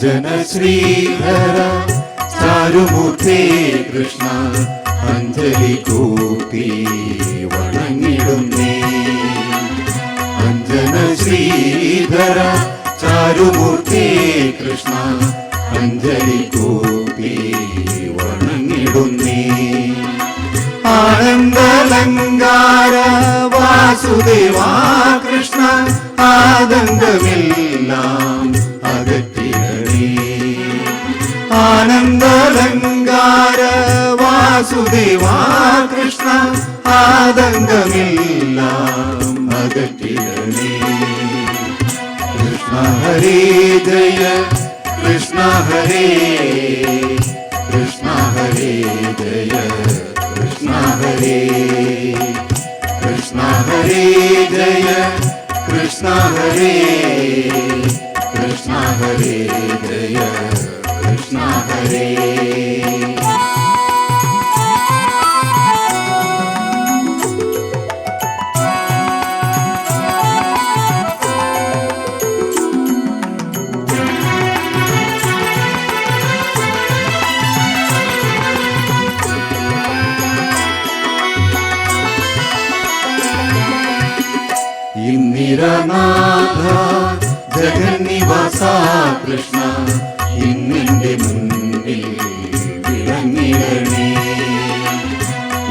അഞ്ജന ശ്രീധര ചാരുമൂർത്തേ കൃഷ്ണ അഞ്ജലി കൂപ്പി വണങ്ങിടുന്നേ. അഞ്ജന ശ്രീധര ചാരുമൂർത്തേ കൃഷ്ണ അഞ്ജലി കൂപ്പി വണങ്ങിടുന്നേ. ആനന്ദലങ്കാര വാസുദേവാ കൃഷ്ണ ആനന്ദമെല്ലാം അകറ്റിടണേ. ആനന്ദലങ്കാര വാസുദേവാ കൃഷ്ണ ആനന്ദമെല്ലാം അകറ്റിടണേ. കൃഷ്ണ ഹരേ ജയ കൃഷ്ണ ഹരേ കൃഷ്ണ ഹരേ ജയ കൃഷ്ണ ഹരേ കൃഷ്ണ ഹരേ ജയ കൃഷ്ണ ഹരേ കൃഷ്ണ ഹരേ ജയ കൃഷ്ണ ഹരേ. ഇന്ദിരനാഥ ജഗന്നിവാസ കൃഷ്ണ ഇന്നിന്റെ മുന്നിൽ വിളങ്ങിടണേ.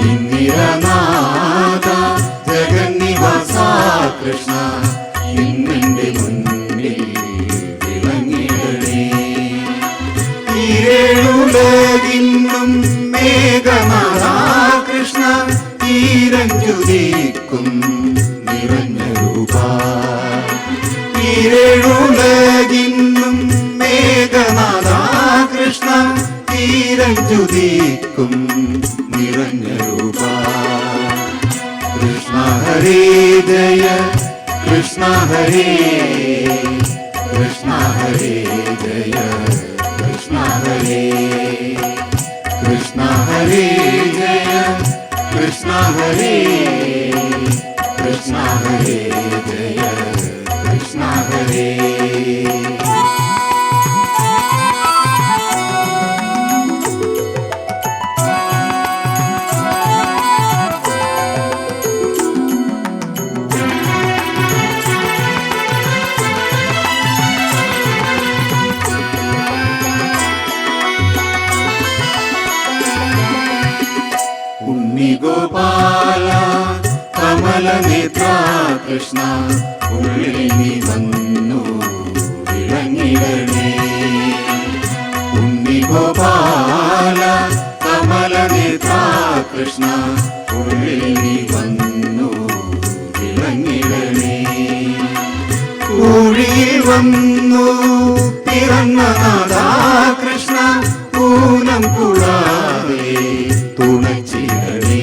ഇന്ദിരനാഥ ജഗന്നിവാസ കൃഷ്ണ ഇന്നിന്റെ മുന്നിൽ വിളങ്ങിടണേ. ഈരേഴുലകിന്നും മേഘനാഥ കൃഷ്ണ ഈരഞ്ജുതിക്കും നിറഞ്ഞ രൂപ. ഈരേഴുലകിന്നും മേഘനാഥ കൃഷ്ണ ഈരഞ്ജുതിക്കും നിറഞ്ഞ രൂപ. കൃഷ്ണ ഹരേ ജയ കൃഷ്ണ ഹരേ കൃഷ്ണ ഹരേ ജയ കൃഷ്ണ ഹരേ കൃഷ്ണ ഹരേ ജയ കൃഷ്ണ ഹരേ കൃഷ്ണ ഹരേ ജയ കൃഷ്ണ ഹരേ. ഉണ്ണിഗോപാല കമലനേത്ര കൃഷ്ണ ഉള്ളിൽ നീ വന്നു വിളങ്ങിടണേ. ഉണ്ണിഗോപാല കമലനേത്ര കൃഷ്ണ ഉള്ളിൽ നീ വന്നു വിളങ്ങിടണേ. ഊഴിയിൽ വന്നു പിറന്ന നാഥാ കൃഷ്ണ ഊനം കൂടാതെ തുണച്ചിടണേ.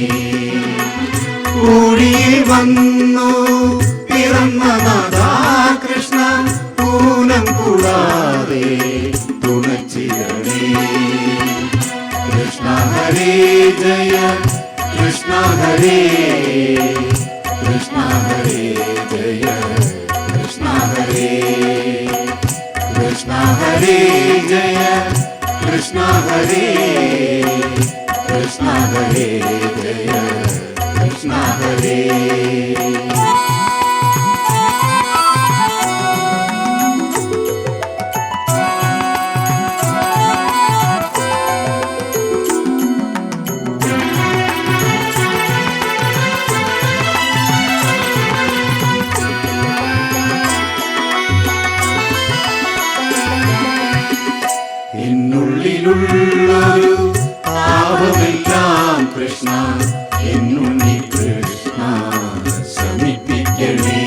ഊഴിയിൽ വന്നു പിറന്ന നാഥാ കൃഷ്ണ ഊനം കൂടാതെ തുണച്ചിടണേ. കൃഷ്ണ ഹരേ ജയ കൃഷ്ണ ഹരേ കൃഷ്ണ ഹരേ ജയ കൃഷ്ണ ഹരേ കൃഷ്ണ ഹരേ ജയ കൃഷ്ണ ഹരേ കൃഷ്ണ ഹരേ ജയ കൃഷ്ണ ഹരേ. എന്നുള്ളിലുള്ളൊരു പാപമെല്ലാം കൃഷ്ണ എന്നുണ്ണി കൃഷ്ണ ശമിപ്പിക്കണേ.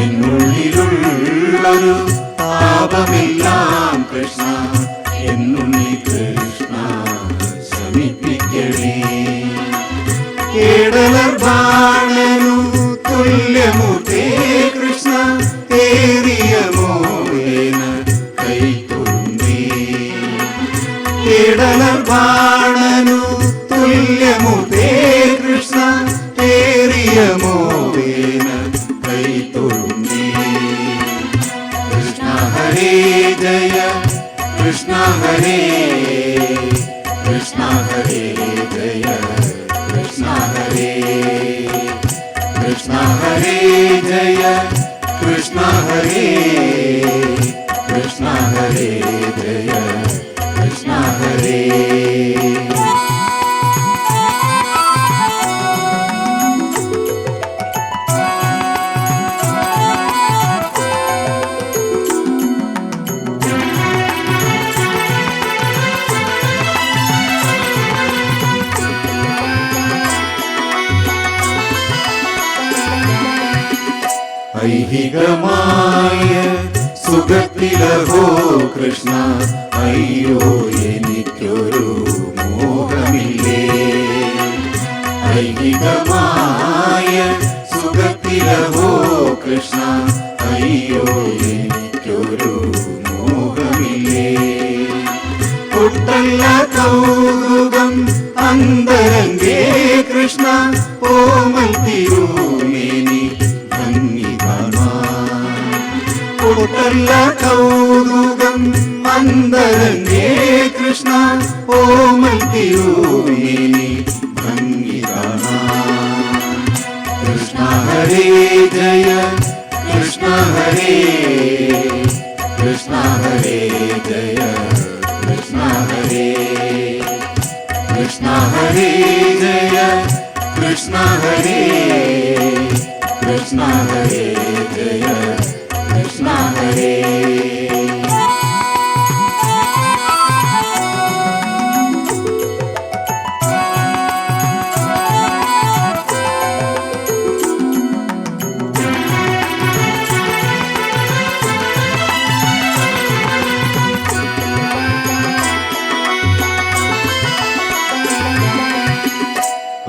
എന്നുള്ളിലുള്ളൊരു പാപമെല്ലാം കൃഷ്ണ എന്നുണ്ണി കൃഷ്ണ ശമിപ്പിക്കണേ. കേടലർ ബാണനു തുല്യമൂർത്തേ കൃഷ്ണ ഏറിയ മോഹേന കൈതൊഴുന്നേ. കേടലർ ബാണനു തുല്യമൂർത്തേ കൃഷ്ണ ഏറിയ മോഹേന കൈതൊഴുന്നേ. കൃഷ്ണ ഹരേ ജയ കൃഷ്ണ ഹരേ ജയ കൃഷ്ണ ഹരേ കൃഷ്ണ ഹരേ ജയ കൃഷ്ണ ഹരേ. ഐഹികമായ സുഖത്തിലഹോ കൃഷ്ണ അയ്യോ എനിക്കൊരു മോഹമില്ലേ. ഐഹികമായ സുഖത്തിലഹോ കൃഷ്ണ അയ്യോ എനിക്കൊരു മോഹമില്ലേ. ഒട്ടല്ല കൗതുകം അന്തരംഗേ കൃഷ്ണ ഓമൽ തിരുമേനി ഒട്ടല്ല കൗതുകം അന്തരംഗേ കൃഷ്ണ ഓമൽ തിരുമേനി ഭംഗി കാണാം. കൃഷ്ണ ഹരേ ജയ കൃഷ്ണ ഹരേ കൃഷ്ണ ഹരേ ജയ കൃഷ്ണ ഹരേ കൃഷ്ണ ഹരേ ജയ കൃഷ്ണ ഹരേ കൃഷ്ണ ഹരേ ജയ കൃഷ്ണ ഹരേ.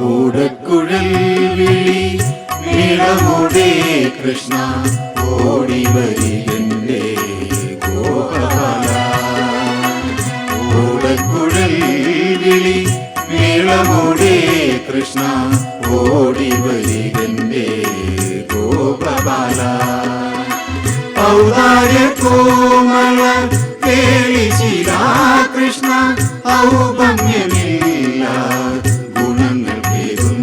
ഓടക്കുഴൽ വിളി നീളമോടേ കൃഷ്ണ ഓടി വരികണ്ടേ ഗോപാല. ഓടക്കുഴൽ വിളി നീളമോടേ കൃഷ്ണ ഓടി വരികണ്ടേ ഗോപാല. ഔദാര്യ കോമള കേളിശില കൃഷ്ണ ഔപമ്യമില്ല ഗുണങ്ങൾ പേരും.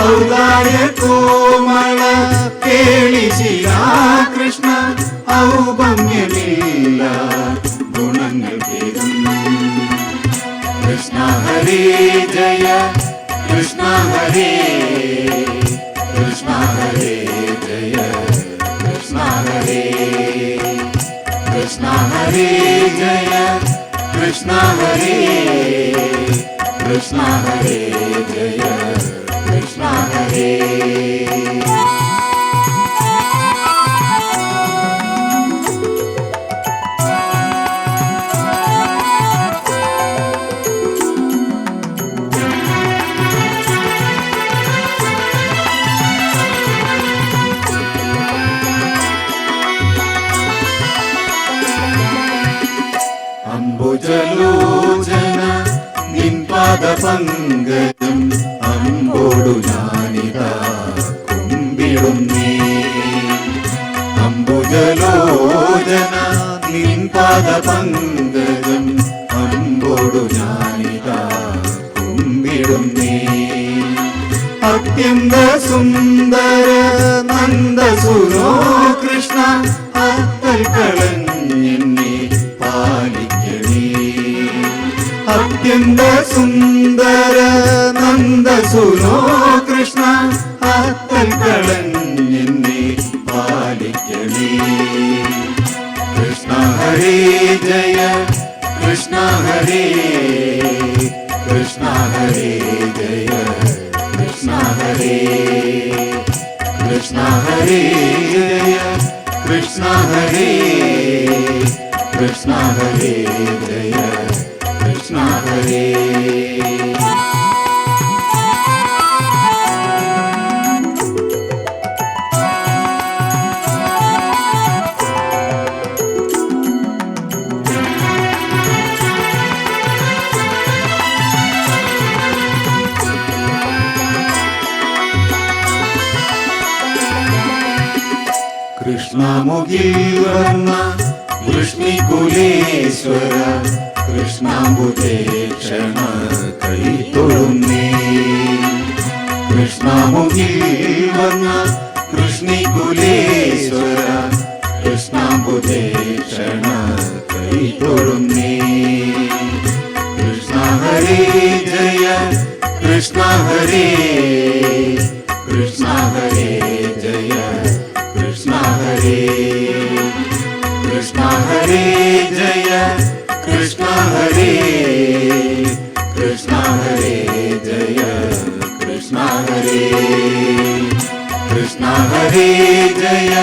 ഔദാര്യ കോമള കേളിശില കൃഷ്ണ ഔപമ്യമില്ല ഗുണങ്ങൾ പേരും. കൃഷ്ണ ഹരേ ജയ കൃഷ്ണ ഹരേ കൃഷ്ണ ഹരേ ജയ കൃഷ്ണ ഹരേ കൃഷ്ണ ഹരേ ജയ കൃഷ്ണ ഹരേ കൃഷ്ണ ഹരേ ജയ കൃഷ്ണ ഹരേ. അംബുജലോചന നിൻ പാദപങ്കജം അമ്പോടു ഞാനിതാ കുമ്പിടുന്നേ. അംബുജലോചന നിൻ പാദപങ്കജം അമ്പോടു ഞാനിതാ കുമ്പിടുന്നേ. അത്യന്ത സുന്ദര നന്ദസുരോ കൃഷ്ണ അത്തൽ കളഞ്ഞെന്നെ പാലിക്കണേ. അത്യന്ത സുന്ദര നന്ദസുരോ കൃഷ്ണ അത്തൽ കളഞ്ഞെന്നെ പാലിക്കണേ. കൃഷ്ണ ഹരേ ജയ കൃഷ്ണ ഹരേ കൃഷ്ണ ഹരേ ജയ കൃഷ്ണ ഹരേ കൃഷ്ണ ഹരേ ജയ കൃഷ്ണ ഹരേ കൃഷ്ണ ഹരേ ജയ കൃഷ്ണ ഹരേ. കൃഷ്ണമുഖിൽ വന്ന വൃഷ്ണികുലേശ്വര കൃഷ്ണാംബുജേക്ഷണ കൈതൊഴുന്നേ. കൃഷ്ണമുഖിൽ കുലേശ്വര കൃഷ്ണാംബുജേ ക്ഷണ കൈതൊഴുന്നേ കൃഷ്ണ ഹരേ ജയ കൃഷ്ണ ഹരേ കൃഷ്ണ ഹരേ ജയ കൃഷ്ണ ഹരേ കൃഷ്ണ ഹരേ ജയ കൃഷ്ണ ഹരേ കൃഷ്ണ ഹരേ ജയ കൃഷ്ണ ഹരേ കൃഷ്ണ ഹരേ ജയ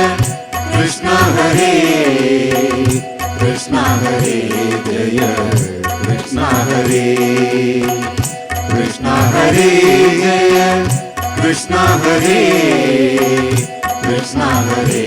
കൃഷ്ണ ഹരേ കൃഷ്ണ ഹരേ ജയ കൃഷ്ണ ഹരേ കൃഷ്ണ ഹരേ ജയ കൃഷ്ണ ഹരേ കൃഷ്ണ ഹരേ